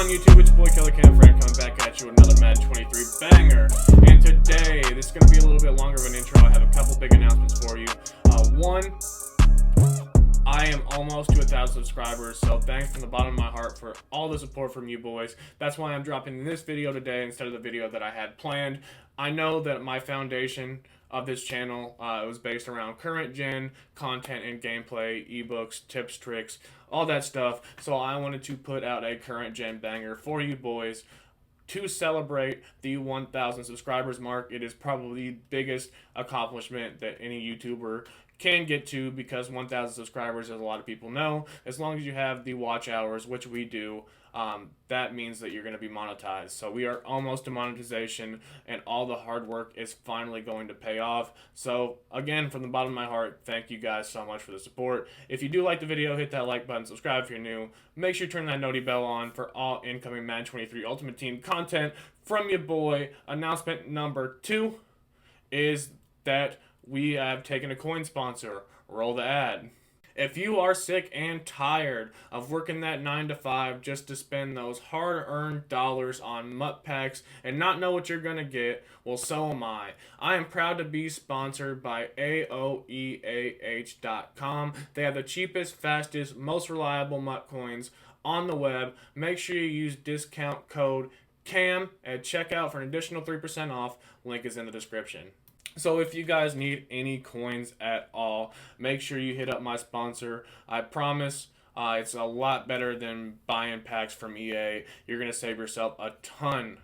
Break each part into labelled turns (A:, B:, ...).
A: on YouTube? It's your boy Kelly Cam Friend coming back at you with another Madden 23 banger. And today, this is going to be a little bit longer of an intro. I have a couple big announcements for you. One, I am almost to 1,000 subscribers, so thanks from the bottom of my heart for all the support from you boys. That's why I'm dropping this video today instead of the video that I had planned. I know that my foundation of this channel was based around current gen content and gameplay, ebooks, tips, tricks, all that stuff. So I wanted to put out a current gen banger for you boys to celebrate the 1,000 subscribers mark. It is probably the biggest accomplishment that any YouTuber can get to, because 1,000 subscribers, as a lot of people know, as long as you have the watch hours, which we do, that means that you're going to be monetized. So we are almost to monetization, and all the hard work is finally going to pay off. So again, from the bottom of my heart, thank you guys so much for the support. If you do like the video, hit that like button, subscribe if you're new. Make sure you turn that noti bell on for all incoming Madden 23 Ultimate Team content from your boy. Announcement number 2 is that we have taken a coin sponsor. Roll the ad. If you are sick and tired of working that 9 to 5 just to spend those hard-earned dollars on MUT packs and not know what you're going to get, well, so am I. I am proud to be sponsored by AOEAH.com. They have the cheapest, fastest, most reliable MUT coins on the web. Make sure you use discount code CAM at checkout for an additional 3% off. Link is in the description. So if you guys need any coins at all, make sure you hit up my sponsor. I promise it's a lot better than buying packs from EA. You're going to save yourself a ton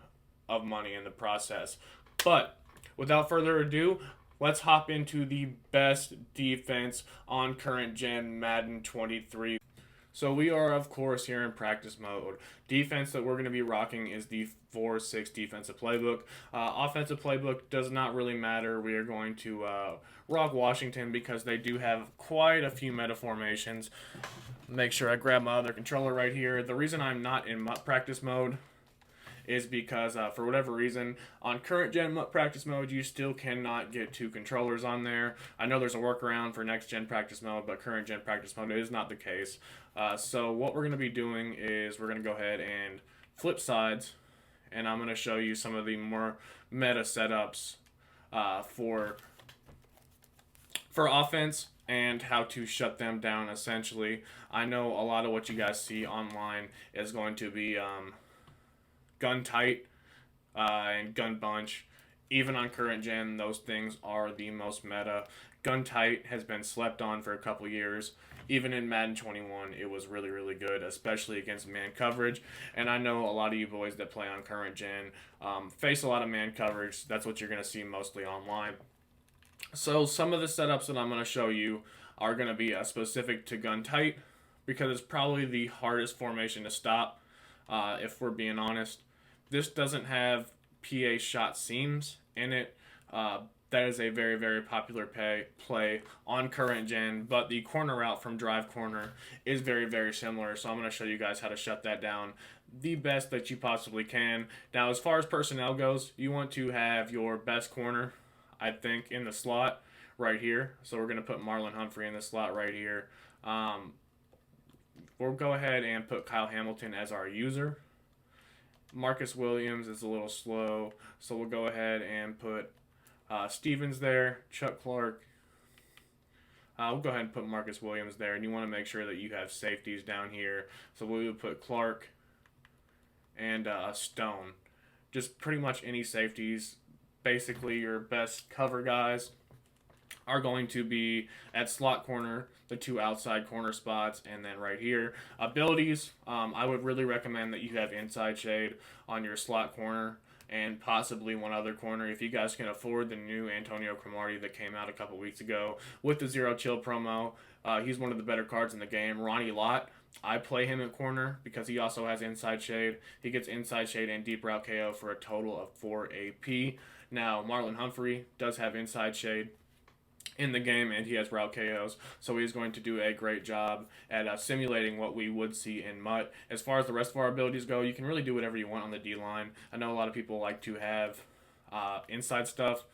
A: of money in the process. But without further ado, let's hop into the best defense on current gen Madden 23. So we are, of course, here in practice mode. Defense that we're going to be rocking is the 4-6 defensive playbook. Offensive playbook does not really matter. We are going to rock Washington because they do have quite a few meta formations. Make sure I grab my other controller right here. The reason I'm not in MUT practice mode is because for whatever reason, on current gen MUT practice mode, you still cannot get 2 controllers on there. I know there's a workaround for next gen practice mode, but current gen practice mode is not the case. So what we're going to be doing is we're going to go ahead and flip sides, and I'm going to show you some of the more meta setups for offense and how to shut them down, essentially. I know a lot of what you guys see online is going to be gun tight and gun bunch. Even on current gen, those things are the most meta. Gun tight has been slept on for a couple years. Even in Madden 21, it was really, really good, especially against man coverage. And I know a lot of you boys that play on current gen face a lot of man coverage. That's what you're going to see mostly online. So some of the setups that I'm going to show you are going to be specific to gun tight, because it's probably the hardest formation to stop, if we're being honest. This doesn't have PA shot seams in it. That is a very, very popular play on current gen, but the corner route from drive corner is very, very similar. So I'm going to show you guys how to shut that down the best that you possibly can. Now, as far as personnel goes, you want to have your best corner, I think, in the slot right here. So we're going to put Marlon Humphrey in the slot right here. We'll go ahead and put Kyle Hamilton as our user. Marcus Williams is a little slow, so we'll go ahead and put Stevens there, Chuck Clark. We'll go ahead and put Marcus Williams there, and you want to make sure that you have safeties down here. So we would put Clark and Stone. Just pretty much any safeties. Basically, your best cover guys are going to be at slot corner, the 2 outside corner spots, and then right here. Abilities, I would really recommend that you have inside shade on your slot corner and possibly one other corner. If you guys can afford the new Antonio Cromartie that came out a couple weeks ago with the Zero Chill promo, he's one of the better cards in the game. Ronnie Lott, I play him at corner because he also has inside shade. He gets inside shade and deep route KO for a total of 4 AP. Now, Marlon Humphrey does have inside shade in the game, and he has route KOs, so he's going to do a great job at simulating what we would see in MUT. As far as the rest of our abilities go, you can really do whatever you want on the D-line. I know a lot of people like to have inside stuff,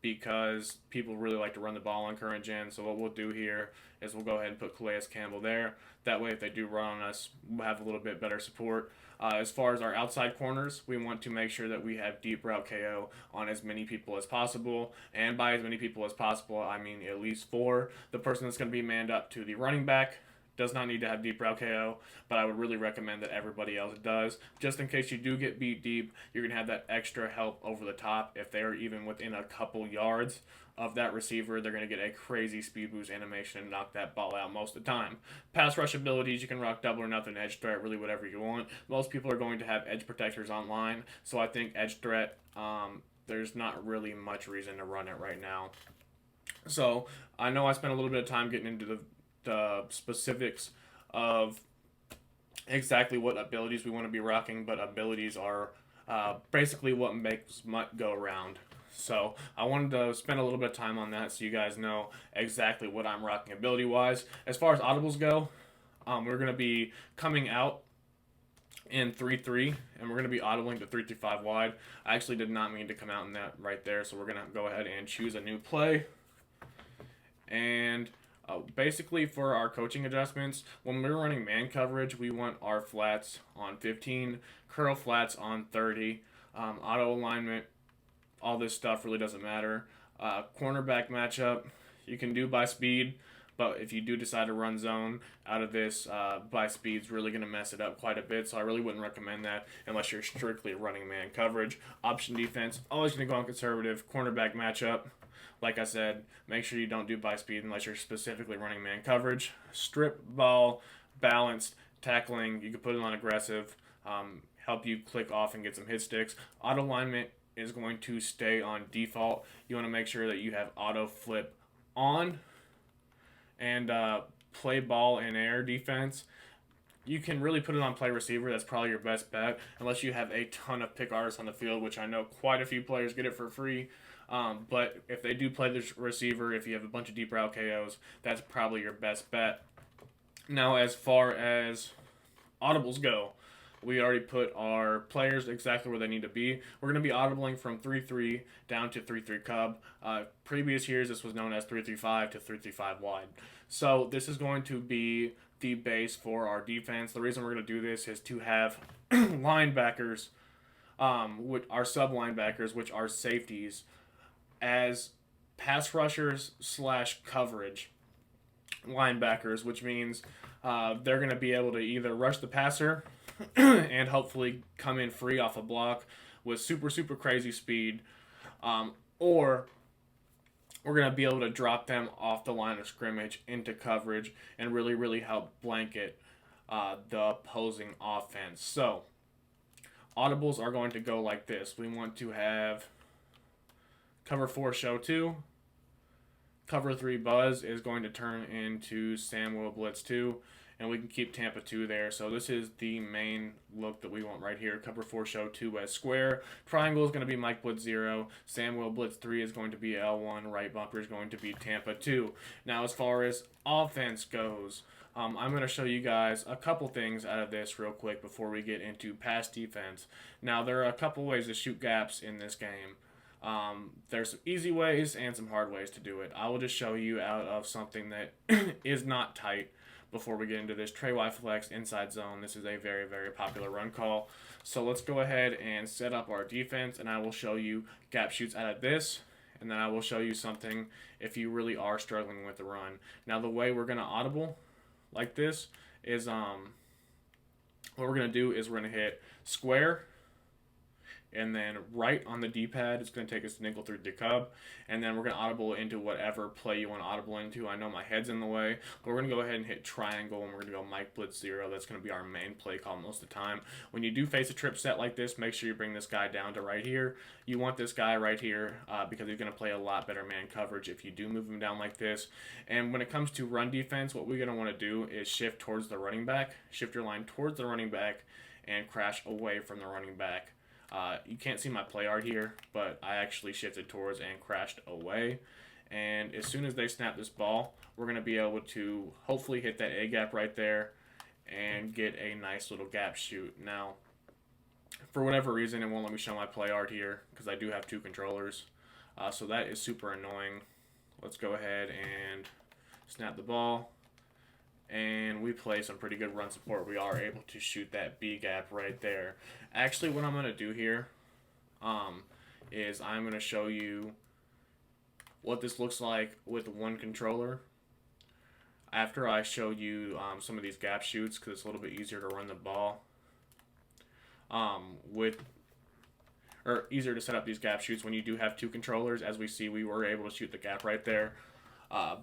A: because people really like to run the ball on current gen. So what we'll do here is we'll go ahead and put Calais Campbell there. That way, if they do run on us, we'll have a little bit better support. As far as our outside corners, we want to make sure that we have deep route KO on as many people as possible. And by as many people as possible, I mean at least 4. The person that's going to be manned up to the running back does not need to have deep route KO, but I would really recommend that everybody else does. Just in case you do get beat deep, you're going to have that extra help over the top. If they're even within a couple yards of that receiver, they're going to get a crazy speed boost animation and knock that ball out most of the time. Pass rush abilities, you can rock double or nothing, edge threat, really whatever you want. Most people are going to have edge protectors online, so I think edge threat, there's not really much reason to run it right now. So I know I spent a little bit of time getting into the specifics of exactly what abilities we want to be rocking, but abilities are basically what makes Mutt go around. So I wanted to spend a little bit of time on that so you guys know exactly what I'm rocking ability wise. As far as audibles go, we're going to be coming out in 3-3, and we're going to be audibling to 3-5 wide. I actually did not mean to come out in that right there, so we're going to go ahead and choose a new play. And basically, for our coaching adjustments, when we're running man coverage, we want our flats on 15, curl flats on 30, auto alignment, all this stuff really doesn't matter. Cornerback matchup, you can do by speed, but if you do decide to run zone out of this, by speed's really going to mess it up quite a bit, so I really wouldn't recommend that unless you're strictly running man coverage. Option defense, always going to go on conservative. Cornerback matchup, like I said, make sure you don't do by speed unless you're specifically running man coverage. Strip ball, balanced, tackling, you can put it on aggressive, help you click off and get some hit sticks. Auto alignment is going to stay on default. You want to make sure that you have auto flip on. And play ball in air defense, you can really put it on play receiver. That's probably your best bet, unless you have a ton of pick artists on the field, which I know quite a few players get it for free. But if they do play the receiver, if you have a bunch of deep route KOs, that's probably your best bet. Now, as far as audibles go, we already put our players exactly where they need to be. We're going to be audibling from 3-3 down to 3-3 cub. Previous years, this was known as 3-3-5 to 3-3-5 wide. So this is going to be the base for our defense. The reason we're going to do this is to have linebackers, with our sub linebackers, which are safeties, as pass rushers / coverage linebackers, which means they're going to be able to either rush the passer and hopefully come in free off a block with super crazy speed, or we're going to be able to drop them off the line of scrimmage into coverage and really help blanket the opposing offense. So audibles are going to go like this. We want to have cover 4 show 2. Cover 3 Buzz is going to turn into Samuel Blitz 2, and we can keep Tampa 2 there. So this is the main look that we want right here. Cover 4 show 2 as square. Triangle is going to be Mike Blitz 0. Samuel Blitz 3 is going to be L1. Right bumper is going to be Tampa 2. Now, as far as offense goes, I'm going to show you guys a couple things out of this real quick before we get into pass defense. Now, there are a couple ways to shoot gaps in this game. There's some easy ways and some hard ways to do it. I will just show you out of something that is not tight before we get into this. Trey Y flex inside zone. This is a very popular run call. So let's go ahead and set up our defense, and I will show you gap shoots out of this, and then I will show you something if you really are struggling with the run. Now, the way we're going to audible like this is what we're going to do is we're going to hit square, and then right on the D-pad, it's going to take us to nickel through the cub, and then we're going to audible into whatever play you want to audible into. I know my head's in the way, but we're going to go ahead and hit triangle, and we're going to go Mike Blitz 0. That's going to be our main play call most of the time. When you do face a trip set like this, make sure you bring this guy down to right here. You want this guy right here because he's going to play a lot better man coverage if you do move him down like this. And when it comes to run defense, what we're going to want to do is shift towards the running back, shift your line towards the running back, and crash away from the running back. You can't see my play art here, but I actually shifted towards and crashed away. And as soon as they snap this ball, we're going to be able to hopefully hit that A gap right there and get a nice little gap shoot. Now, for whatever reason, it won't let me show my play art here because I do have 2 controllers. So that is super annoying. Let's go ahead and snap the ball. And we play some pretty good run support. We are able to shoot that B gap right there. Actually, what I'm going to do here is I'm going to show you what this looks like with one controller. After I show you some of these gap shoots, because it's a little bit easier to run the ball or easier to set up these gap shoots when you do have two controllers. As we see, we were able to shoot the gap right there.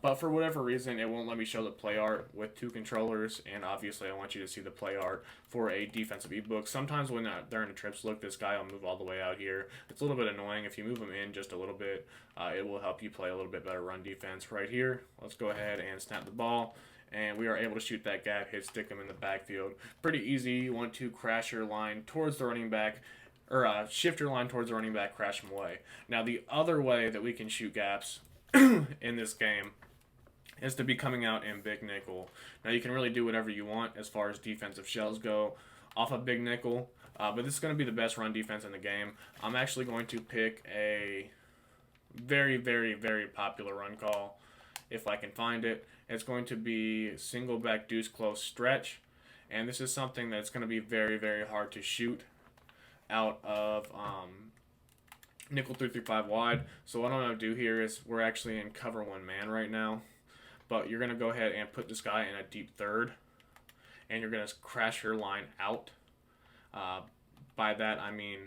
A: But for whatever reason, it won't let me show the play art with two controllers, and obviously I want you to see the play art for a defensive ebook. Sometimes when they're in a trips look, this guy will move all the way out here. It's a little bit annoying. If you move him in just a little bit, it will help you play a little bit better run defense. Right here, let's go ahead and snap the ball, and we are able to shoot that gap, hit, stick him in the backfield. Pretty easy. You want to crash your line towards the running back, or shift your line towards the running back, crash him away. Now the other way that we can shoot gaps in this game is to be coming out in big nickel. Now you can really do whatever you want as far as defensive shells go off of big nickel, but this is going to be the best run defense in the game. I'm actually going to pick a very, very, very popular run call if I can find it. It's going to be single back deuce close stretch, and this is something that's going to be very, very hard to shoot out of nickel 3-5 wide. So what I'm going to do here is we're actually in cover one man right now, but you're going to go ahead and put this guy in a deep third, and you're going to crash your line out. By that I mean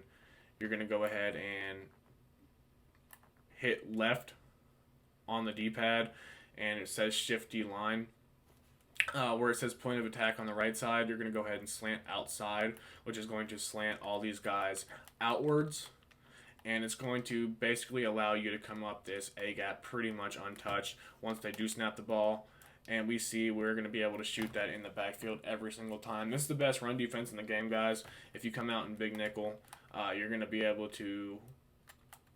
A: you're going to go ahead and hit left on the D-pad, and it says shift D line. Where it says point of attack on the right side, you're going to go ahead and slant outside, which is going to slant all these guys outwards. And it's going to basically allow you to come up this A-gap pretty much untouched once they do snap the ball. And we see we're going to be able to shoot that in the backfield every single time. This is the best run defense in the game, guys. If you come out in big nickel, you're going to be able to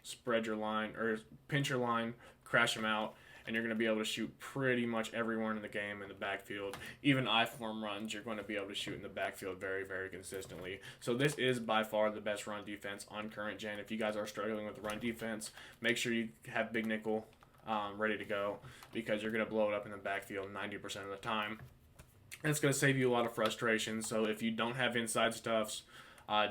A: spread your line, or pinch your line, crash them out, and you're going to be able to shoot pretty much everyone in the game in the backfield. Even I-form runs, you're going to be able to shoot in the backfield very, very consistently. So this is by far the best run defense on current gen. If you guys are struggling with the run defense, make sure you have big nickel ready to go, because you're going to blow it up in the backfield 90% of the time. And it's going to save you a lot of frustration. So if you don't have inside stuffs,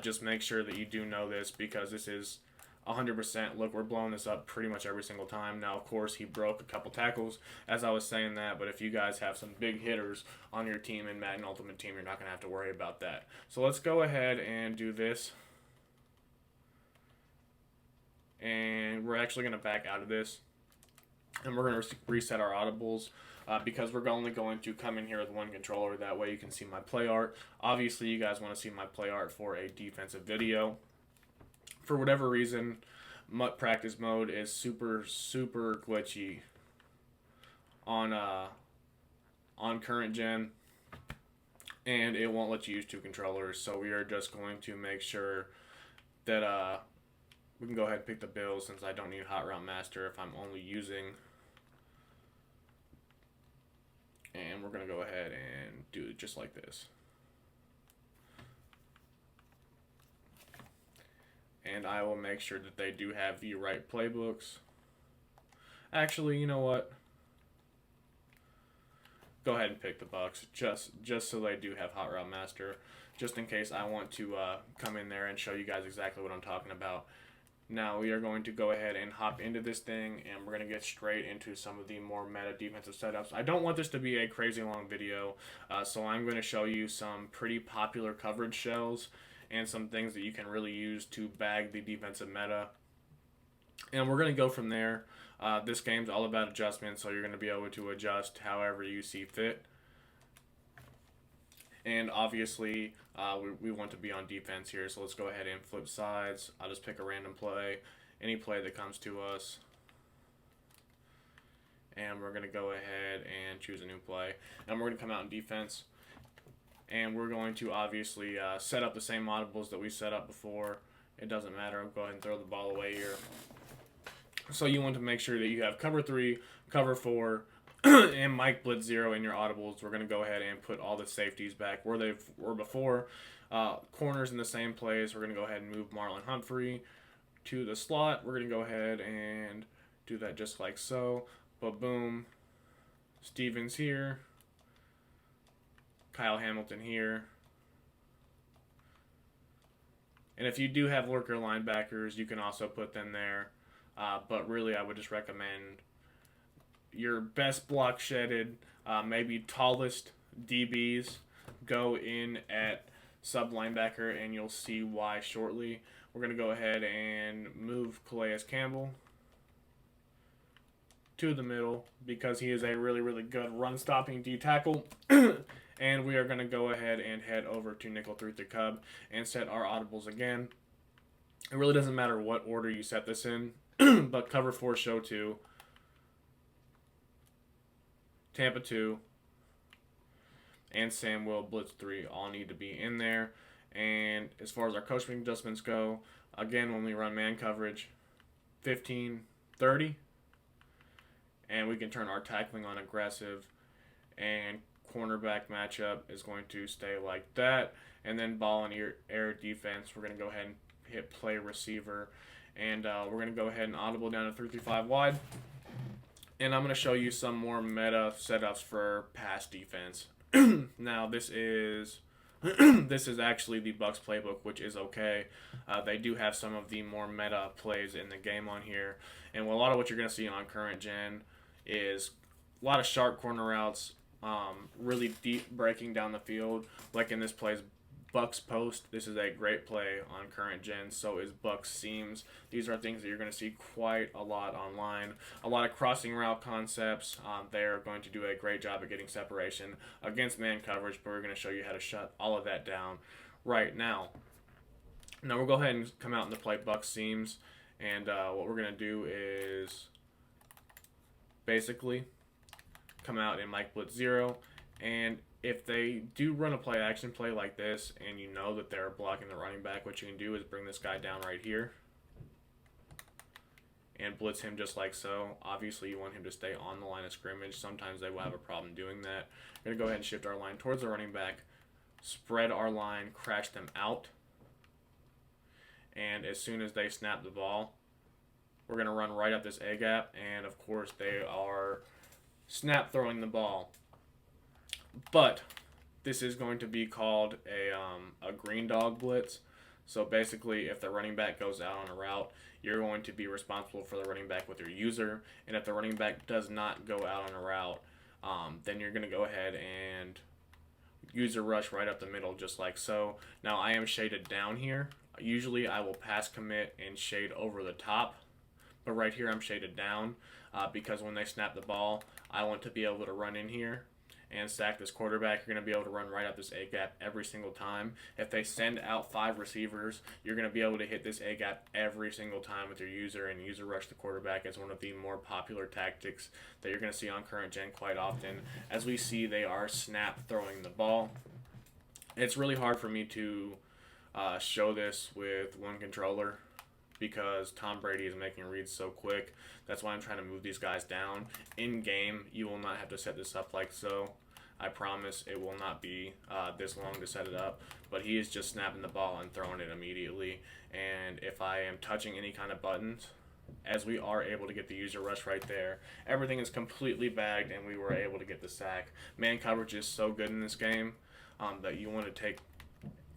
A: just make sure that you do know this, because this is 100%. Look, we're blowing this up pretty much every single time. Now, of course, he broke a couple tackles as I was saying that, but if you guys have some big hitters on your team in Madden Ultimate Team, you're not going to have to worry about that. So let's go ahead and do this. And we're actually going to back out of this, and we're going to reset our audibles. Because we're only going to come in here with one controller. That way you can see my play art. Obviously, you guys want to see my play art for a defensive video. For whatever reason, MUT practice mode is super, super glitchy on current gen, and it won't let you use two controllers. So we are just going to make sure that we can go ahead and pick the Bills, since I don't need Hot Route Master if I'm only using. And we're going to go ahead and do it just like this. And I will make sure that they do have the right playbooks. Actually, you know what? Go ahead and pick the Bucks, just so they do have Hot Route Master, just in case I want to come in there and show you guys exactly what I'm talking about. Now we are going to go ahead and hop into this thing, and we're going to get straight into some of the more meta defensive setups. I don't want this to be a crazy long video, so I'm going to show you some pretty popular coverage shells and some things that you can really use to bag the defensive meta. And we're going to go from there. This game's all about adjustments, so you're going to be able to adjust however you see fit. And obviously, we want to be on defense here, so let's go ahead and flip sides. I'll just pick a random play, any play that comes to us. And we're going to go ahead and choose a new play. And we're going to come out in defense. And we're going to obviously set up the same audibles that we set up before. It doesn't matter. I'll go ahead and throw the ball away here. So you want to make sure that you have cover 3, cover 4, and Mike Blitz 0 in your audibles. We're going to go ahead and put all the safeties back where they were before. Corners in the same place. We're going to go ahead and move Marlon Humphrey. to the slot. We're going to go ahead and do that just like so. But boom, Stevens here, Kyle Hamilton here. And if you do have lurker linebackers, you can also put them there. But really, I would just recommend your best block shedded, maybe tallest DBs go in at sub linebacker, and you'll see why shortly. We're going to go ahead and move Calais Campbell to the middle because he is a really, really good run-stopping D-tackle. And we are going to go ahead and head over to nickel 3 to Cub and set our audibles again. It really doesn't matter what order you set this in, but cover 4, show 2, Tampa 2, and Sam Will blitz 3 all need to be in there. And as far as our coaching adjustments go, again, when we run man coverage, 15-30, and we can turn our tackling on aggressive, and cornerback matchup is going to stay like that. And then ball and air defense, we're going to go ahead and hit play receiver, and we're going to go ahead and audible down to 3-3-5 wide. And I'm going to show you some more meta setups for pass defense. Now this is this is actually the Bucs playbook, which is okay. They do have some of the more meta plays in the game on here, and a lot of what you're going to see on current gen is a lot of sharp corner routes, really deep breaking down the field. Like in this play's Bucs post, this is a great play on current gen. So is Bucs seams. These are things that you're going to see quite a lot online. A lot of crossing route concepts. They're going to do a great job at getting separation against man coverage, but we're going to show you how to shut all of that down right now. Now we'll go ahead and come out and play Bucs seams, and what we're going to do is basically come out in Mike Blitz 0, and if they do run a play action play like this and you know that they're blocking the running back, what you can do is bring this guy down right here and blitz him just like so. Obviously you want him to stay on the line of scrimmage. Sometimes they will have a problem doing that. We're going to go ahead and shift our line towards the running back, spread our line, crash them out, and as soon as they snap the ball, we're going to run right up this A gap, and of course they are snap throwing the ball. But this is going to be called a green dog blitz. So basically, if the running back goes out on a route, you're going to be responsible for the running back with your user. And if the running back does not go out on a route, then you're going to go ahead and user rush right up the middle, just like so. Now I am shaded down here. Usually I will pass commit and shade over the top, but right here I'm shaded down because when they snap the ball, I want to be able to run in here and sack this quarterback. You're going to be able to run right up this A-gap every single time. If they send out 5 receivers, you're going to be able to hit this A-gap every single time with your user, and user rush the quarterback is one of the more popular tactics that you're going to see on current gen quite often. As we see, they are snap throwing the ball. It's really hard for me to show this with one controller because Tom Brady is making reads so quick. That's why I'm trying to move these guys down. In game, you will not have to set this up like so. I promise it will not be this long to set it up, but he is just snapping the ball and throwing it immediately. And if I am touching any kind of buttons, as we are able to get the user rush right there, everything is completely bagged and we were able to get the sack. Man coverage is so good in this game that you want to take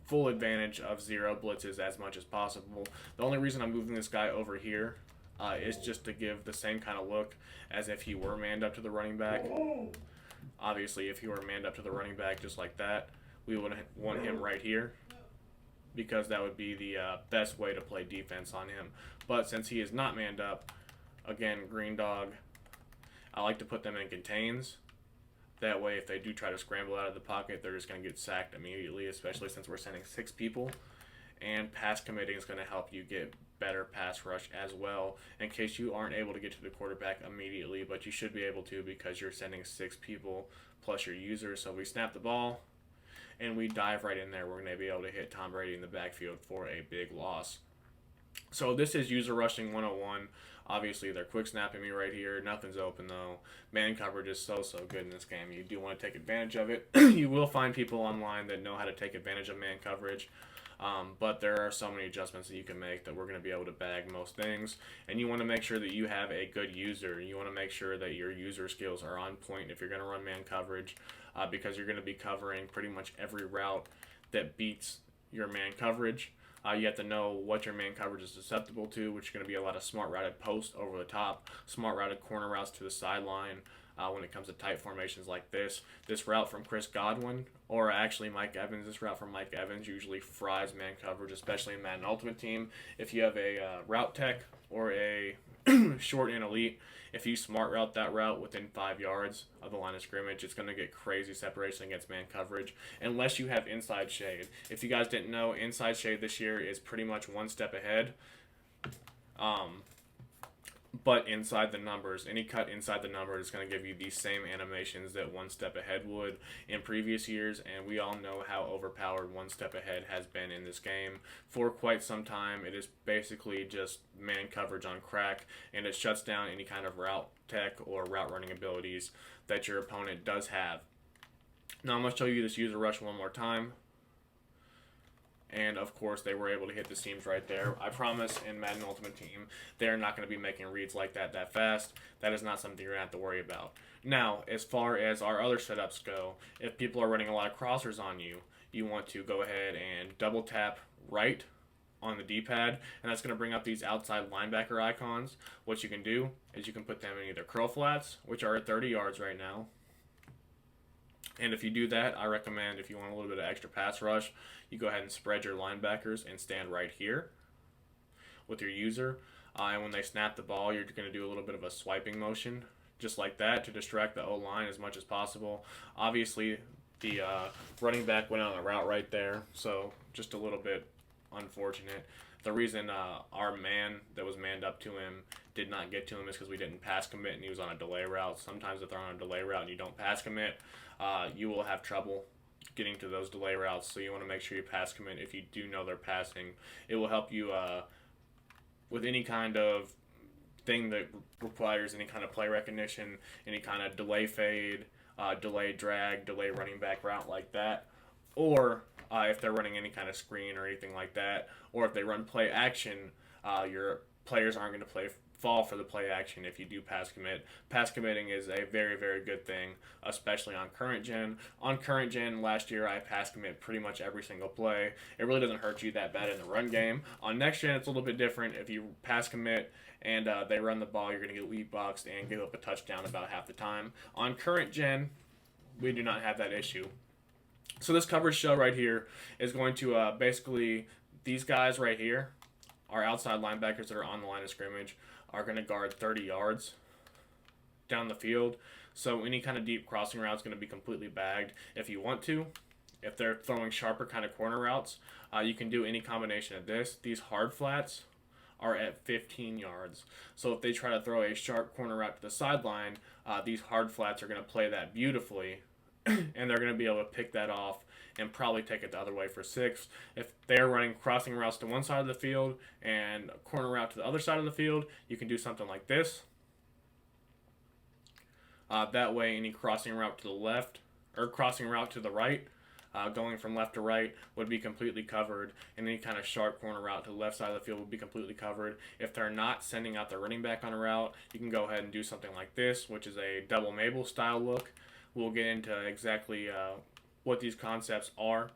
A: full advantage of zero blitzes as much as possible. The only reason I'm moving this guy over here is just to give the same kind of look as if he were manned up to the running back. Obviously, if he were manned up to the running back just like that, we would want him right here because that would be the best way to play defense on him. But since he is not manned up, again, green dog, I like to put them in contains. That way, if they do try to scramble out of the pocket, they're just going to get sacked immediately, especially since we're sending 6 people. And pass committing is going to help you get better pass rush as well, in case you aren't able to get to the quarterback immediately, but you should be able to because you're sending 6 people plus your user. So we snap the ball, and we dive right in there. We're going to be able to hit Tom Brady in the backfield for a big loss. So this is user rushing 101. Obviously, they're quick snapping me right here. Nothing's open, though. Man coverage is so good in this game. You do want to take advantage of it. You will find people online that know how to take advantage of man coverage. But there are so many adjustments that you can make that we're going to be able to bag most things. And you want to make sure that you have a good user. You want to make sure that your user skills are on point if you're going to run man coverage, because you're going to be covering pretty much every route that beats your man coverage. You have to know what your man coverage is susceptible to, which is going to be a lot of smart routed posts over the top, smart routed corner routes to the sideline. When it comes to tight formations like this route from Chris Godwin, or actually Mike Evans, this route from Mike Evans usually fries man coverage, especially in Madden Ultimate Team. If you have a route tech or a short and elite, if you smart route that route within 5 yards of the line of scrimmage, it's going to get crazy separation against man coverage, unless you have inside shade. If you guys didn't know, inside shade this year is pretty much one step ahead. But inside the numbers, any cut inside the numbers is going to give you the same animations that one step ahead would in previous years, and we all know how overpowered one step ahead has been in this game for quite some time. It is basically just man coverage on crack, and it shuts down any kind of route tech or route running abilities that your opponent does have. Now I'm going to show you this user rush one more time. And, of course, they were able to hit the seams right there. I promise in Madden Ultimate Team, they're not going to be making reads like that fast. That is not something you're going to have to worry about. Now, as far as our other setups go, if people are running a lot of crossers on you, you want to go ahead and double tap right on the D-pad, and that's going to bring up these outside linebacker icons. What you can do is you can put them in either curl flats, which are at 30 yards right now. And if you do that, I recommend, if you want a little bit of extra pass rush, you go ahead and spread your linebackers and stand right here with your user. And when they snap the ball, you're going to do a little bit of a swiping motion, just like that, to distract the O-line as much as possible. Obviously, the running back went on the route right there, so just a little bit unfortunate. The reason our man that was manned up to him did not get to him is because we didn't pass commit and he was on a delay route. Sometimes if they're on a delay route and you don't pass commit, you will have trouble getting to those delay routes. So you want to make sure you pass commit if you do know they're passing. It will help you with any kind of thing that requires any kind of play recognition, any kind of delay fade, delay drag, delay running back route like that. Or if they're running any kind of screen or anything like that, or if they run play action, your players aren't going to fall for the play action if you do pass commit. Pass committing is a very, very good thing, especially on current gen. On current gen, last year I pass commit pretty much every single play. It really doesn't hurt you that bad in the run game. On next gen, it's a little bit different. If you pass commit and they run the ball, you're going to get lead boxed and give up a touchdown about half the time. On current gen, we do not have that issue. So this coverage shell right here is going to basically, these guys right here, our outside linebackers that are on the line of scrimmage, are going to guard 30 yards down the field. So any kind of deep crossing route is going to be completely bagged. If you want to, if they're throwing sharper kind of corner routes, you can do any combination of this. These hard flats are at 15 yards. So if they try to throw a sharp corner route to the sideline, these hard flats are going to play that beautifully. And they're going to be able to pick that off and probably take it the other way for 6. If they're running crossing routes to one side of the field and a corner route to the other side of the field, you can do something like this. That way, any crossing route to the left or crossing route to the right, going from left to right, would be completely covered, and any kind of sharp corner route to the left side of the field would be completely covered. If they're not sending out their running back on a route, you can go ahead and do something like this, which is a double Mabel style look. We'll get into exactly what these concepts are.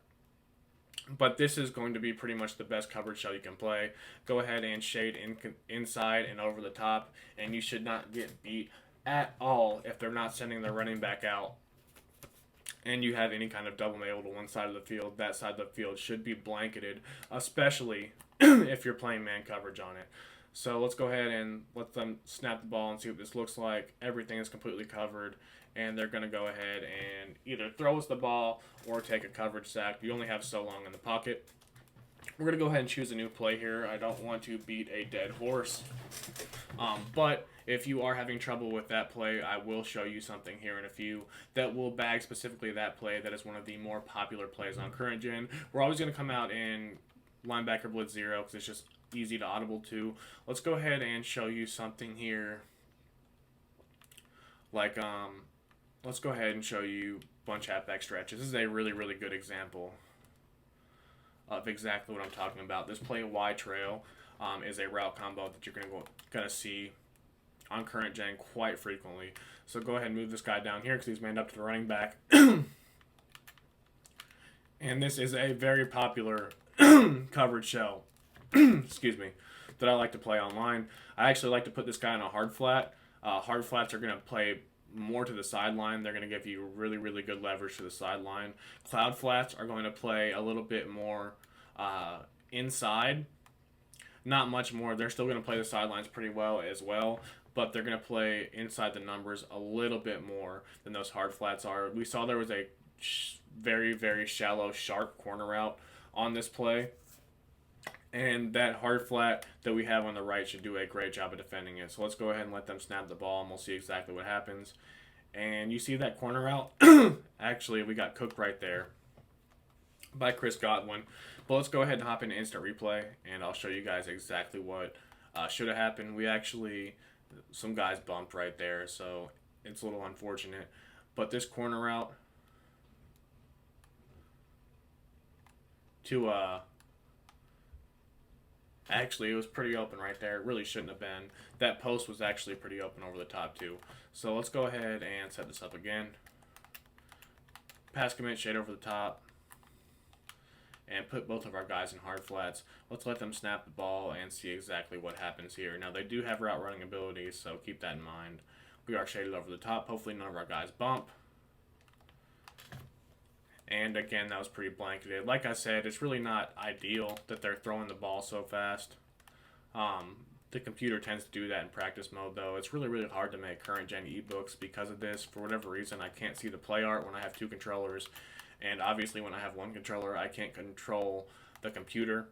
A: But this is going to be pretty much the best coverage shell you can play. Go ahead and shade inside and over the top, and you should not get beat at all if they're not sending their running back out. And you have any kind of double Mabel to one side of the field. That side of the field should be blanketed, especially if you're playing man coverage on it. So let's go ahead and let them snap the ball and see what this looks like. Everything is completely covered, and they're going to go ahead and either throw us the ball or take a coverage sack. You only have so long in the pocket. We're going to go ahead and choose a new play here. I don't want to beat a dead horse. But if you are having trouble with that play, I will show you something here in a few that will bag specifically that play. That is one of the more popular plays on current gen. We're always going to come out in linebacker blitz 0 because it's just easy to audible to. Let's go ahead and show you something here. Like, let's go ahead and show you bunch halfback stretches. This is a really, really good example of exactly what I'm talking about. This play Y trail is a route combo that you're gonna see on current gen quite frequently. So go ahead and move this guy down here because he's manned up to the running back. And this is a very popular coverage shell, excuse me, that I like to play online. I actually like to put this guy on a hard flat. Hard flats are going to play more to the sideline. They're going to give you really, really good leverage to the sideline. Cloud flats are going to play a little bit more inside. Not much more. They're still going to play the sidelines pretty well as well, but they're going to play inside the numbers a little bit more than those hard flats are. We saw there was a very, very shallow, sharp corner route on this play. And that hard flat that we have on the right should do a great job of defending it. So let's go ahead and let them snap the ball, and we'll see exactly what happens. And you see that corner route? Actually, we got cooked right there by Chris Godwin. But let's go ahead and hop into instant replay, and I'll show you guys exactly what should have happened. We actually, some guys bumped right there, so it's a little unfortunate. But this corner route to actually, it was pretty open right there. It really shouldn't have been. That post was actually pretty open over the top too. So let's go ahead and set this up again. Pass commit, shade over the top, and put both of our guys in hard flats. Let's let them snap the ball and see exactly what happens here. Now they do have route running abilities, so keep that in mind. We are shaded over the top. Hopefully none of our guys bump. And again, that was pretty blanketed. Like I said, it's really not ideal that they're throwing the ball so fast. The computer tends to do that in practice mode, though. It's really, really hard to make current gen ebooks because of this. For whatever reason, I can't see the play art when I have two controllers. And obviously, when I have one controller, I can't control the computer.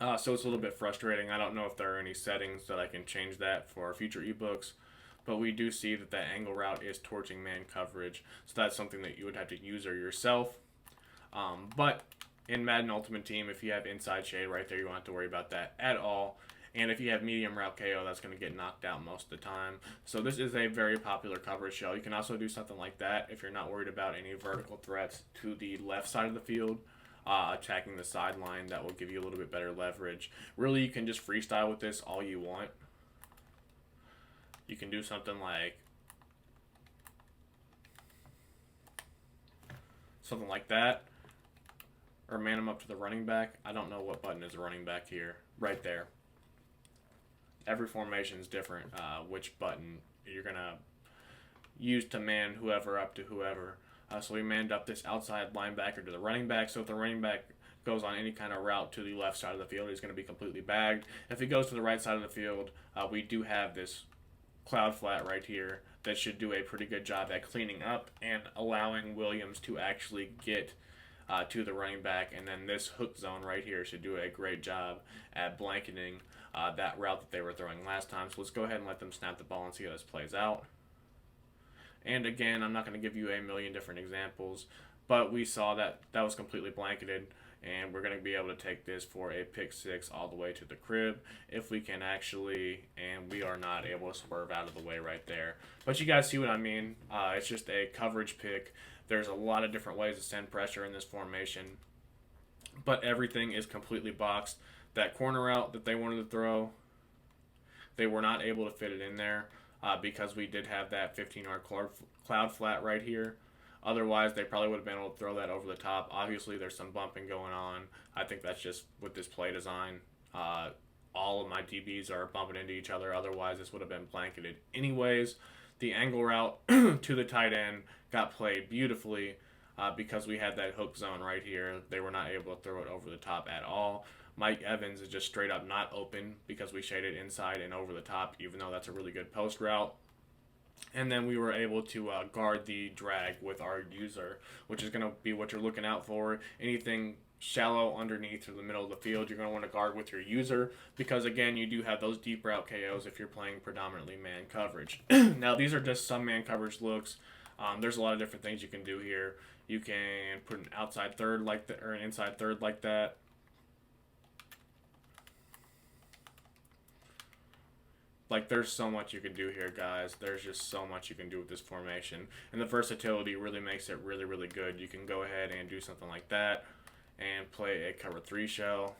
A: So it's a little bit frustrating. I don't know if there are any settings that I can change that for future ebooks. But we do see that that angle route is torching man coverage. So that's something that you would have to user yourself. But in Madden Ultimate Team, if you have inside shade right there, you won't have to worry about that at all. And if you have medium route KO, that's going to get knocked out most of the time. So this is a very popular coverage shell. You can also do something like that if you're not worried about any vertical threats to the left side of the field. Attacking the sideline, that will give you a little bit better leverage. Really, you can just freestyle with this all you want. You can do something like that, or man them up to the running back. I don't know what button is the running back here. Right there. Every formation is different, which button you're going to use to man whoever up to whoever. So we manned up this outside linebacker to the running back. So if the running back goes on any kind of route to the left side of the field, he's going to be completely bagged. If he goes to the right side of the field, we do have this cloud flat right here that should do a pretty good job at cleaning up and allowing Williams to actually get to the running back. And then this hook zone right here should do a great job at blanketing that route that they were throwing last time. So let's go ahead and let them snap the ball and see how this plays out. And again, I'm not going to give you a million different examples, but we saw that that was completely blanketed. And we're going to be able to take this for a pick six all the way to the crib if we can actually, and we are not able to swerve out of the way right there. But you guys see what I mean. It's just a coverage pick. There's a lot of different ways to send pressure in this formation, but everything is completely boxed. That corner out that they wanted to throw, they were not able to fit it in there because we did have that 15-yard cloud flat right here. Otherwise, they probably would have been able to throw that over the top. Obviously, there's some bumping going on. I think that's just with this play design. All of my DBs are bumping into each other. Otherwise, this would have been blanketed. Anyways, the angle route to the tight end got played beautifully because we had that hook zone right here. They were not able to throw it over the top at all. Mike Evans is just straight up not open because we shaded inside and over the top, even though that's a really good post route. And then we were able to guard the drag with our user, which is going to be what you're looking out for. Anything shallow underneath or the middle of the field, you're going to want to guard with your user because, again, you do have those deep route KOs if you're playing predominantly man coverage. Now, these are just some man coverage looks. There's a lot of different things you can do here. You can put an outside third like that or an inside third like that. Like, there's so much you can do here, guys. There's just so much you can do with this formation. And the versatility really makes it really, really good. You can go ahead and do something like that. and play a cover 3 shell.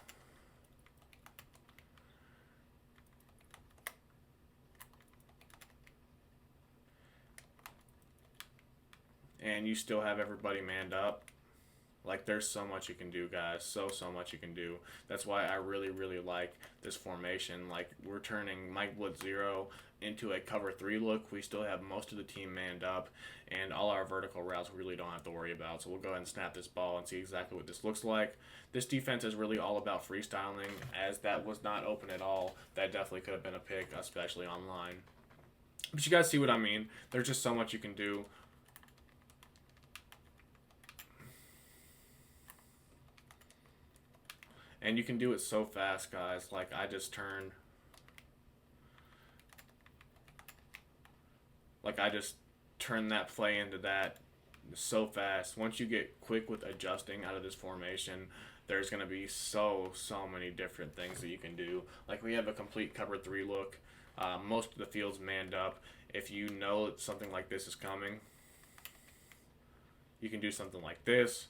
A: And you still have everybody manned up. Like, there's so much you can do, guys. So much you can do. That's why I really like this formation. Like, we're turning Mike Blitz 0 into a cover 3 look. We still have most of the team manned up, and all our vertical routes we really don't have to worry about. So we'll go ahead and snap this ball and see exactly what this looks like. This defense is really all about freestyling, as that was not open at all. That definitely could have been a pick, especially online. But you guys see what I mean. There's just so much you can do. And you can do it so fast, guys. Like, I just turned that play into that so fast. Once you get quick with adjusting out of this formation, there's going to be so many different things that you can do. Like, we have a complete cover 3 look. Most of the field's manned up. If you know that something like this is coming, you can do something like this.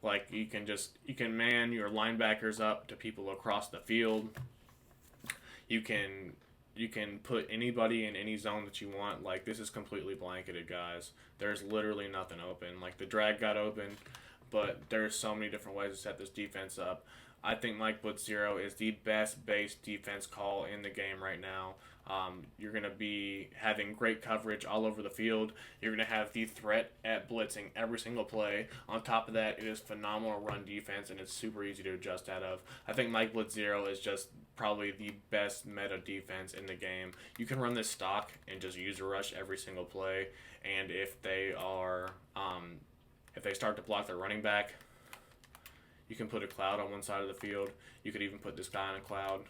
A: Like, you can man your linebackers up to people across the field. You can put anybody in any zone that you want. Like, this is completely blanketed, guys. There's literally nothing open. Like, the drag got open, but there's so many different ways to set this defense up. I think Mike Blitz 0 is the best base defense call in the game right now. You're going to be having great coverage all over the field. You're going to have the threat at blitzing every single play. On top of that, it is phenomenal run defense, and it's super easy to adjust out of. I think Mike Blitz 0 is just probably the best meta defense in the game. You can run this stock and just use a rush every single play, and if they start to block their running back, you can put a cloud on one side of the field. You could even put this guy on a cloud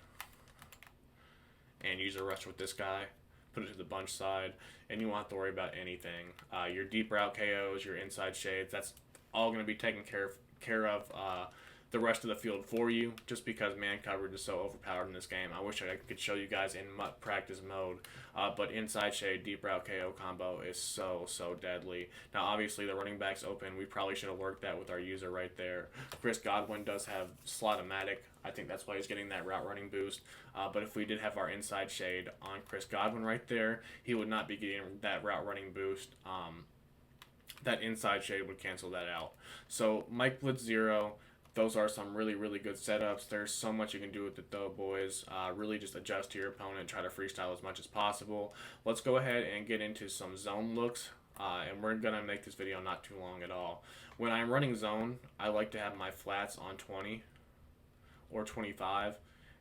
A: and use a rush with this guy, put it to the bunch side, and you won't have to worry about anything. Your deep route KOs, your inside shades, that's all going to be taken care of the rest of the field for you, just because man coverage is so overpowered in this game. I wish I could show you guys in practice mode, but inside shade, deep route KO combo is so deadly. Now, obviously, the running back's open. We probably should have worked that with our user right there. Chris Godwin does have Slot-O-Matic. I think that's why he's getting that route running boost. But if we did have our inside shade on Chris Godwin right there, he would not be getting that route running boost. That inside shade would cancel that out. So Mike Blitz 0, those are some really good setups. There's so much you can do with it though, boys. Really just adjust to your opponent, try to freestyle as much as possible. Let's go ahead and get into some zone looks. And we're going to make this video not too long at all. When I'm running zone, I like to have my flats on 20 or 25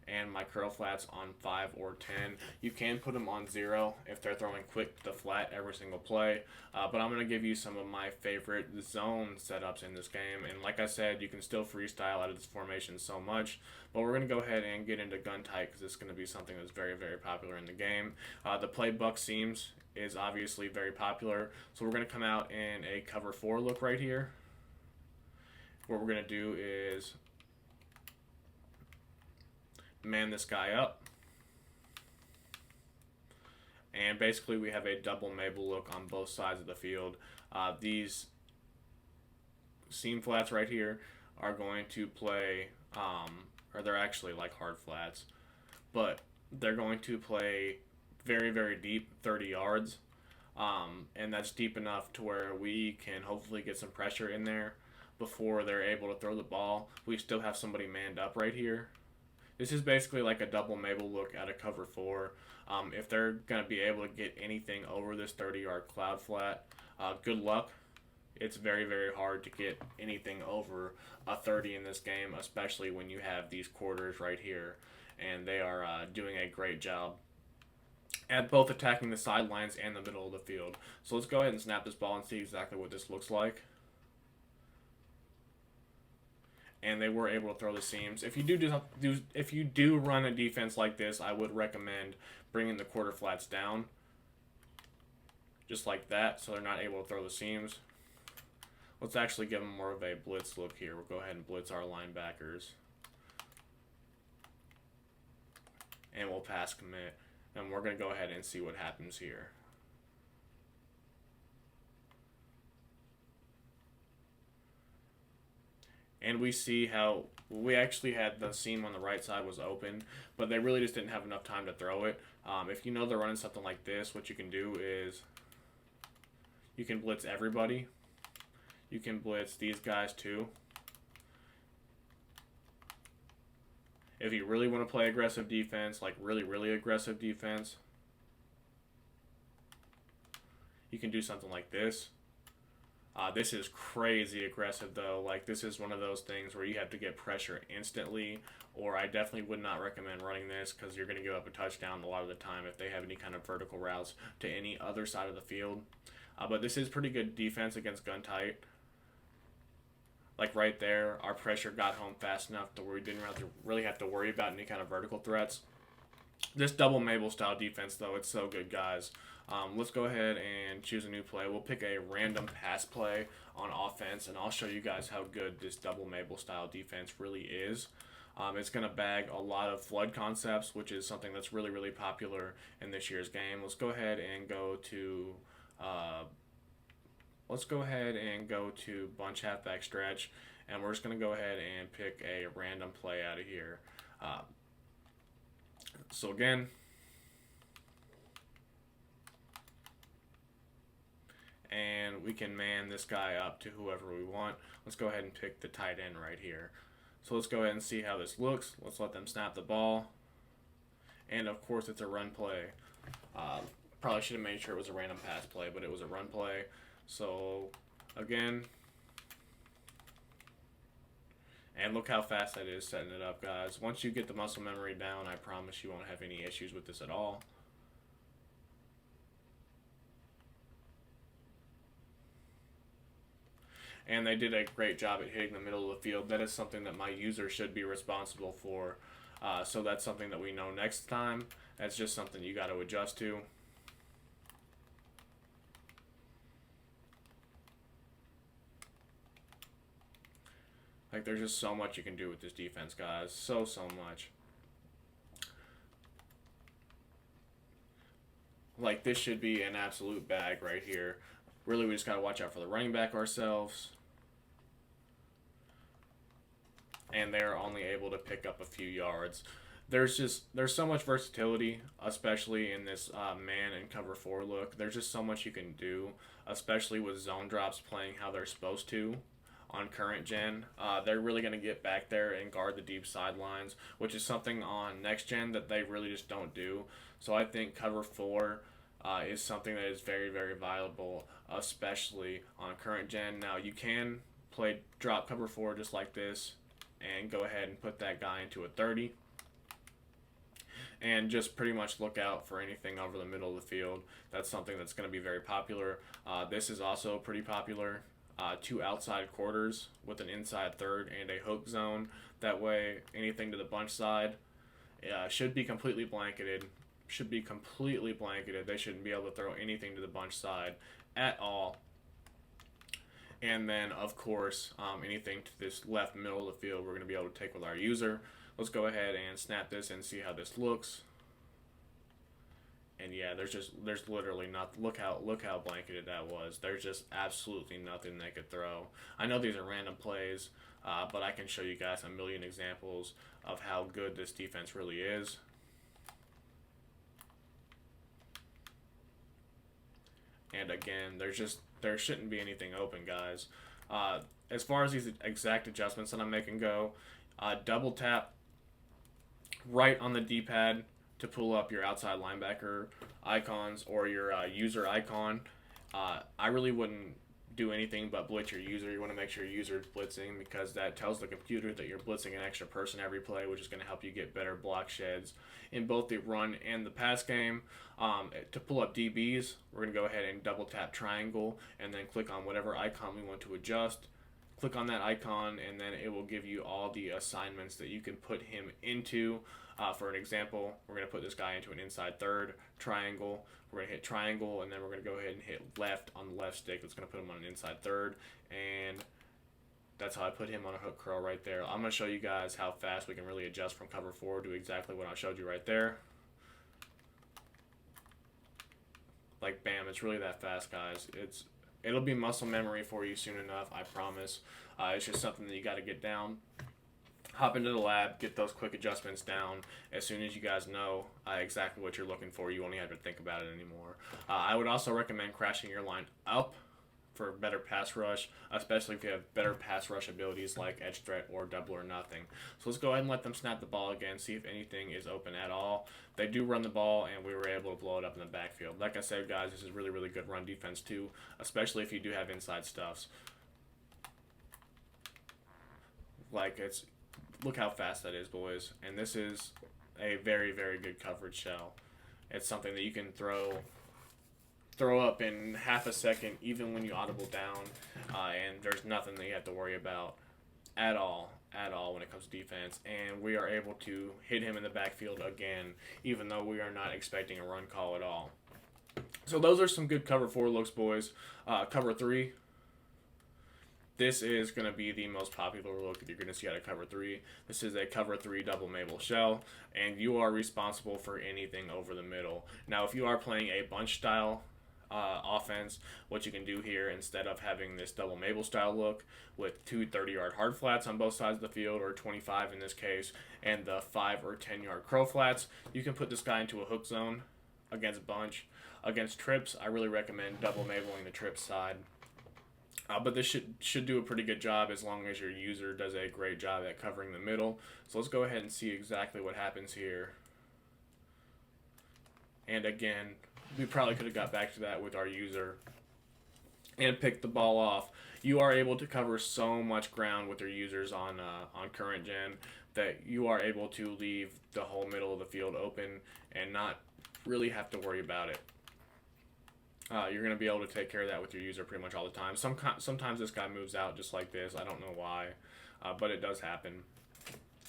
A: and my curl flats on 5 or 10. You can put them on 0 if they're throwing quick to the flat every single play. But I'm going to give you some of my favorite zone setups in this game. And like I said, you can still freestyle out of this formation so much. But we're going to go ahead and get into gun tight because this is going to be something that's very popular in the game. The play buck seams is obviously very popular. So we're going to come out in a cover 4 look right here. What we're going to do is man this guy up, and basically we have a double Mabel look on both sides of the field. These seam flats right here are going to play, or they're actually like hard flats, but they're going to play very deep, 30 yards, and that's deep enough to where we can hopefully get some pressure in there before they're able to throw the ball. We still have somebody manned up right here. This is basically like a double Mabel look out of cover 4. If they're going to be able to get anything over this 30-yard cloud flat, good luck. It's very hard to get anything over a 30 in this game, especially when you have these quarters right here. And they are doing a great job at both attacking the sidelines and the middle of the field. So let's go ahead and snap this ball and see exactly what this looks like. And they were able to throw the seams. If you do run a defense like this, I would recommend bringing the quarter flats down, just like that, so they're not able to throw the seams. Let's actually give them more of a blitz look here. We'll go ahead and blitz our linebackers, and we'll pass commit, and we're going to go ahead and see what happens here. And we see how we actually had the seam on the right side was open, but they really just didn't have enough time to throw it. If you know they're running something like this, what you can do is you can blitz everybody. You can blitz these guys too. If you really want to play aggressive defense, like really, really aggressive defense, you can do something like this. This is crazy aggressive though. Like this is one of those things where you have to get pressure instantly, or I definitely would not recommend running this because you're going to give up a touchdown a lot of the time if they have any kind of vertical routes to any other side of the field. But this is pretty good defense against gun tight. Like right there, our pressure got home fast enough to where we didn't really have to worry about any kind of vertical threats. This double Mabel style defense though, it's so good, guys. Let's go ahead and choose a new play. We'll pick a random pass play on offense, and I'll show you guys how good this double Mabel style defense really is. It's going to bag a lot of flood concepts, which is something that's really, really popular in this year's game. Let's go ahead and go to bunch halfback stretch, and we're just going to go ahead and pick a random play out of here. So again, and we can man this guy up to whoever we want. Let's go ahead and pick the tight end right here. So let's go ahead and see how this looks. Let's let them snap the ball. And of course it's a run play. Probably should have made sure it was a random pass play, but it was a run play. So again, and look how fast that is setting it up, guys. Once you get the muscle memory down, I promise you won't have any issues with this at all. And they did a great job at hitting the middle of the field. That is something that my user should be responsible for. So that's something that we know next time. That's just something you got to adjust to. Like, there's just so much you can do with this defense, guys. So much. Like, this should be an absolute bag right here. Really, we just got to watch out for the running back ourselves. And they're only able to pick up a few yards. There's so much versatility, especially in this man and cover 4 look. There's just so much you can do, especially with zone drops playing how they're supposed to on current gen. They're really going to get back there and guard the deep sidelines, which is something on next gen that they really just don't do. So I think cover 4 is something that is very, very valuable, especially on current gen. Now you can play drop cover 4 just like this and go ahead and put that guy into a 30 and just pretty much look out for anything over the middle of the field. That's something that's going to be very popular. This is also pretty popular. 2 outside quarters with an inside third and a hook zone. That way anything to the bunch side should be completely blanketed. They shouldn't be able to throw anything to the bunch side at all. And then, of course, anything to this left middle of the field we're going to be able to take with our user. Let's go ahead and snap this and see how this looks. And yeah, there's literally not. Look how blanketed that was. There's just absolutely nothing they could throw. I know these are random plays, but I can show you guys a million examples of how good this defense really is. And again, there shouldn't be anything open, guys. As far as these exact adjustments that I'm making go, double tap right on the D-pad to pull up your outside linebacker icons or your user icon. I really wouldn't do anything but blitz your user. You want to make sure your user is blitzing because that tells the computer that you're blitzing an extra person every play, which is going to help you get better block sheds in both the run and the pass game. To pull up DBs, we're going to go ahead and double tap triangle and then click on whatever icon we want to adjust. Click on that icon and then it will give you all the assignments that you can put him into. For an example, we're going to put this guy into an inside third, triangle. We're going to hit triangle, and then we're going to go ahead and hit left on the left stick. That's going to put him on an inside third, and that's how I put him on a hook curl right there. I'm going to show you guys how fast we can really adjust from cover 4 to exactly what I showed you right there. Like, bam, it's really that fast, guys. It'll be muscle memory for you soon enough, I promise. It's just something that you got to get down. Hop into the lab, get those quick adjustments down. As soon as you guys know exactly what you're looking for, you won't have to think about it anymore. I would also recommend crashing your line up for better pass rush, especially if you have better pass rush abilities like edge threat or double or nothing. So let's go ahead and let them snap the ball again, see if anything is open at all. They do run the ball, and we were able to blow it up in the backfield. Like I said, guys, this is really, really good run defense too, especially if you do have inside stuffs. Like, look how fast that is, boys. And this is a very, very good coverage shell. It's something that you can throw up in half a second, even when you audible down, and there's nothing that you have to worry about at all when it comes to defense. And we are able to hit him in the backfield again, even though we are not expecting a run call at all. So those are some good cover 4 looks, boys. Cover 3. This is going to be the most popular look that you're going to see out of cover 3. This is a cover 3 double Mabel shell, and you are responsible for anything over the middle. Now, if you are playing a bunch style offense, what you can do here, instead of having this double Mabel style look with two 30-yard hard flats on both sides of the field, or 25 in this case, and the 5 or 10-yard crow flats, you can put this guy into a hook zone against bunch. Against trips, I really recommend double Mabeling the trip side. But this should do a pretty good job as long as your user does a great job at covering the middle. So let's go ahead and see exactly what happens here. And again, we probably could have got back to that with our user and picked the ball off. You are able to cover so much ground with your users on current gen that you are able to leave the whole middle of the field open and not really have to worry about it. You're going to be able to take care of that with your user pretty much all the time. Sometimes this guy moves out just like this. I don't know why, but it does happen.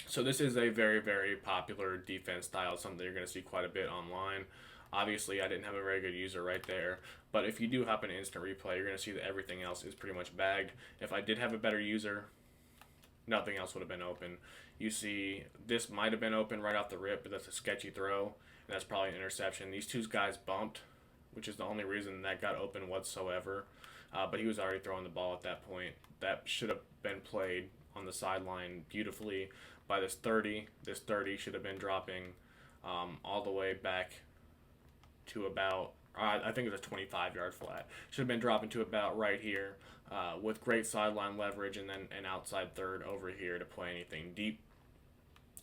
A: So this is a very, very popular defense style, something that you're going to see quite a bit online. Obviously, I didn't have a very good user right there, but if you do hop into instant replay, you're going to see that everything else is pretty much bagged. If I did have a better user, nothing else would have been open. You see, this might have been open right off the rip, but that's a sketchy throw, and that's probably an interception. These two guys bumped, which is the only reason that got open whatsoever. But he was already throwing the ball at that point. That should have been played on the sideline beautifully by this 30. This 30 should have been dropping all the way back to about, I think it was a 25-yard flat. Should have been dropping to about right here with great sideline leverage, and then an outside third over here to play anything deep.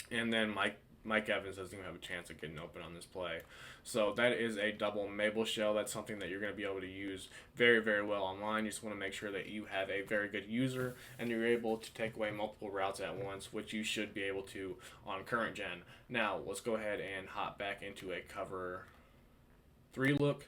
A: And then Mike Evans doesn't even have a chance of getting open on this play. So that is a double Mabel shell. That's something that you're going to be able to use very, very well online. You just want to make sure that you have a very good user and you're able to take away multiple routes at once, which you should be able to on current gen. Now, let's go ahead and hop back into a cover 3 look,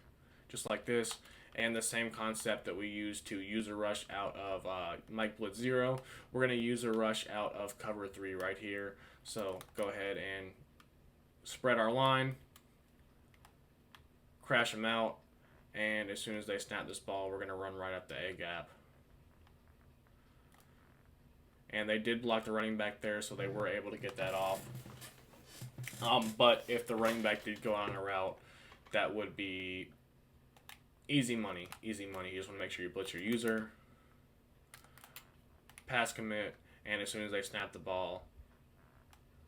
A: just like this. And the same concept that we use to user rush out of Mike Blitz 0, we're going to user rush out of cover 3 right here. So go ahead and spread our line, crash them out, and as soon as they snap this ball, we're going to run right up the A gap. And they did block the running back there, so they were able to get that off. But if the running back did go on a route, that would be easy money. Easy money. You just want to make sure you blitz your user, pass commit, and as soon as they snap the ball,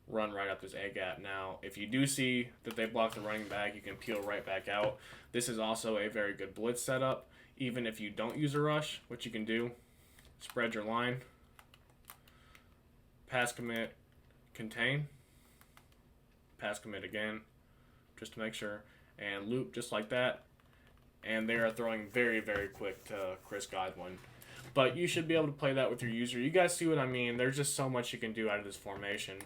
A: run right up this A gap. Now, if you do see that they block the running back, you can peel right back out. This is also a very good blitz setup. Even if you don't use a rush, what you can do, spread your line, pass commit, contain, pass commit again, just to make sure, and loop just like that. And they are throwing very, very quick to Chris Godwin. But you should be able to play that with your user. You guys see what I mean? There's just so much you can do out of this formation.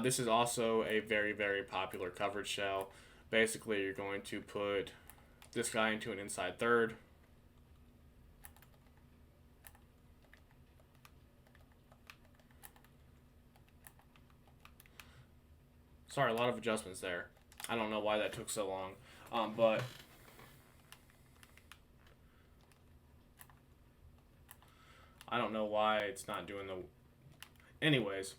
A: This is also a very, very popular coverage shell. Basically, you're going to put this guy into an inside third. Sorry, a lot of adjustments there. I don't know why that took so long. But I don't know why it's not doing the... Anyways,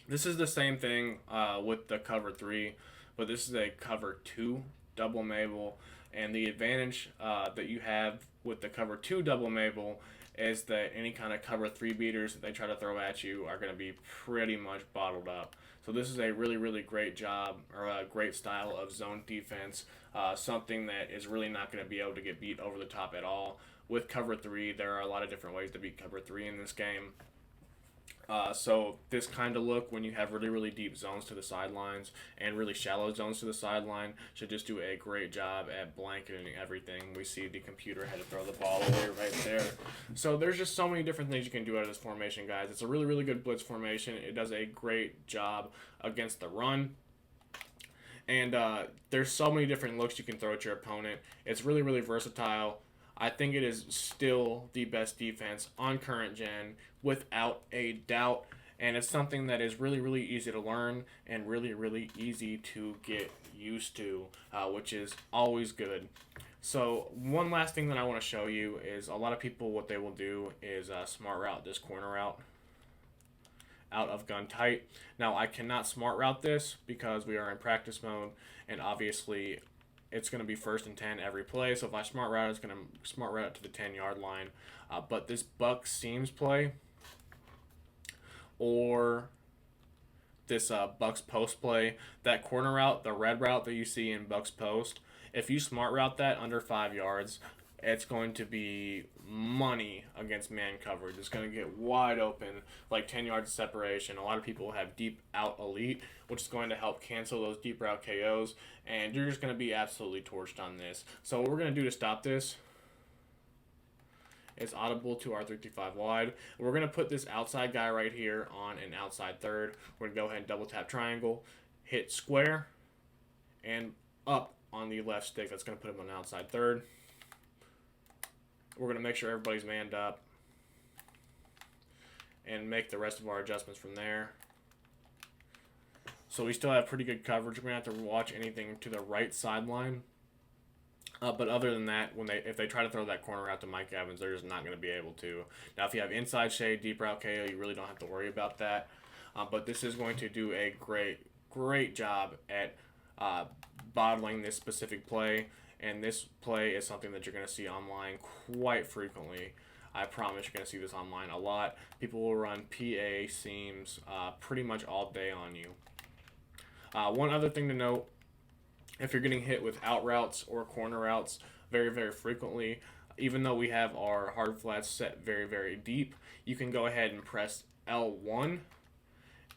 A: this is the same thing with the cover 3, but this is a cover 2 double Mabel. And the advantage that you have with the cover 2 double Mabel is that any kind of cover 3 beaters that they try to throw at you are going to be pretty much bottled up. So this is a really, really great job, or a great style of zone defense, something that is really not going to be able to get beat over the top at all. With cover 3, there are a lot of different ways to beat cover 3 in this game. So this kind of look, when you have really, really deep zones to the sidelines and really shallow zones to the sideline, should just do a great job at blanketing everything. We see the computer had to throw the ball away right there. So there's just so many different things you can do out of this formation, guys. It's a really, really good blitz formation. It does a great job against the run. And there's so many different looks you can throw at your opponent. It's really, really versatile. I think it is still the best defense on current gen, without a doubt. And it's something that is really, really easy to learn and really, really easy to get used to, which is always good. So one last thing that I want to show you is a lot of people, what they will do is smart route this corner route out of gun tight. Now I cannot smart route this because we are in practice mode, and obviously it's going to be 1st and 10 every play. So if I smart route, it's going to smart route to the 10-yard line. But this buck seams play, or this Bucks post play, that corner route, the red route that you see in Bucks post, if you smart route that under 5 yards, it's going to be money against man coverage. It's going to get wide open, like 10 yards of separation. A lot of people have deep out elite, which is going to help cancel those deep route KOs, and you're just going to be absolutely torched on this. So what we're going to do to stop this is audible to our 335 wide. We're going to put this outside guy right here on an outside third. We're going to go ahead and double tap triangle, hit square, and up on the left stick. That's going to put him on outside third. We're going to make sure everybody's manned up and make the rest of our adjustments from there. So we still have pretty good coverage. We're going to have to watch anything to the right sideline. But other than that, if they try to throw that corner out to Mike Evans, they're just not going to be able to. Now, if you have inside shade, deep route KO, you really don't have to worry about that. But this is going to do a great job at bottling this specific play. And this play is something that you're going to see online quite frequently. I promise you're going to see this online a lot. People will run PA seams pretty much all day on you. One other thing to note, if you're getting hit with out routes or corner routes very, very frequently, even though we have our hard flats set very, very deep, you can go ahead and press L1,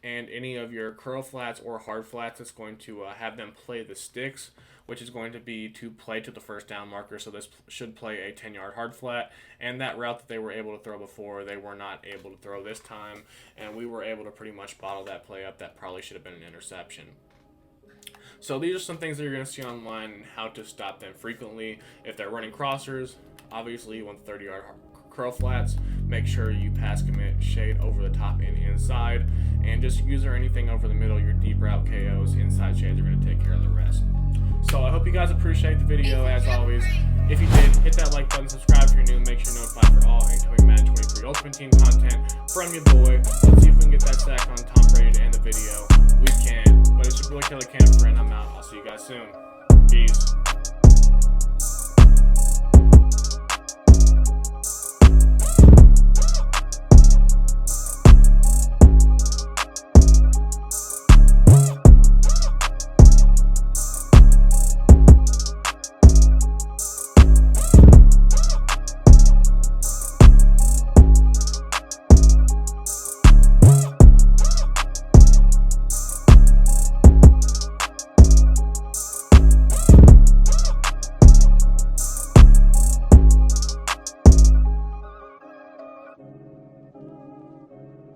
A: and any of your curl flats or hard flats, it's going to have them play the sticks, which is going to be to play to the first down marker. So this should play a 10-yard hard flat, and that route that they were able to throw before, they were not able to throw this time, and we were able to pretty much bottle that play up. That probably should have been an interception. So these are some things that you're going to see online and how to stop them frequently. If they're running crossers, obviously you want the 30-yard curl flats. Make sure you pass commit shade over the top and inside, and just use or anything over the middle. Your deep route KOs, inside shades are going to take care of the rest. So I hope you guys appreciate the video. As always, if you did, hit that like button, subscribe if you're new, make sure you're notified for all incoming Madden 23 Ultimate Team content from your boy. Let's see if we can get that sack on Tom Brady to end the video. We can, but it's your boy Killer Camper, and I'm out. I'll see you guys soon. Peace.